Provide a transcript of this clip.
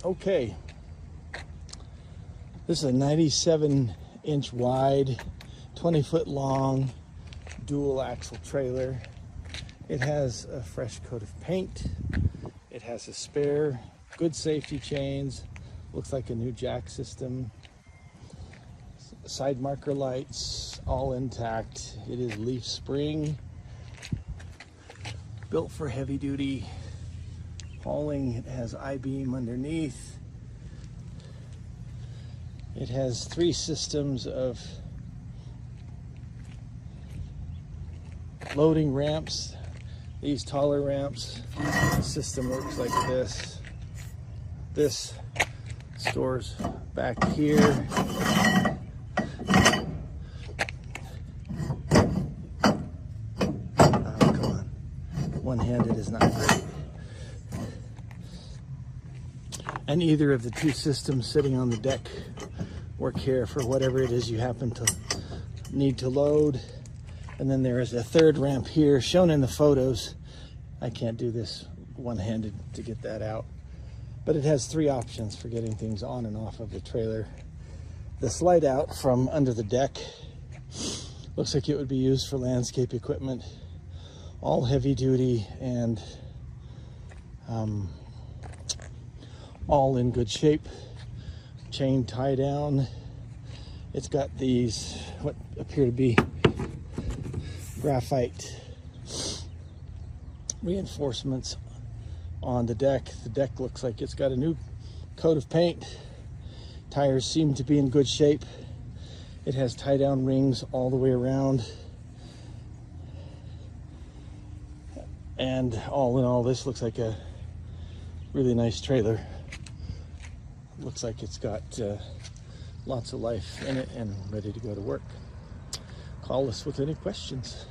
Okay, this is a 97-inch wide, 20-foot long, dual axle trailer. It has a fresh coat of paint. It has a spare, good safety chains. Looks like a new jack system. Side marker lights, all intact. It is leaf spring, built for heavy duty hauling. It has I-beam underneath. It has 3 systems of loading ramps. These taller ramps. The system works like this. This stores back here. Come on. One-handed is not great. And either of the 2 systems sitting on the deck work here for whatever it is you happen to need to load. And then there is a 3rd ramp here shown in the photos. I can't do this one-handed to get that out, but it has 3 options for getting things on and off of the trailer. The slide out from under the deck looks like it would be used for landscape equipment, all heavy duty and all in good shape. Chain tie down. It's got these what appear to be graphite reinforcements on the deck. The deck looks like it's got a new coat of paint. Tires seem to be in good shape. It has tie down rings all the way around. And all in all, this looks like a really nice trailer. Looks like it's got lots of life in it and ready to go to work. Call us with any questions.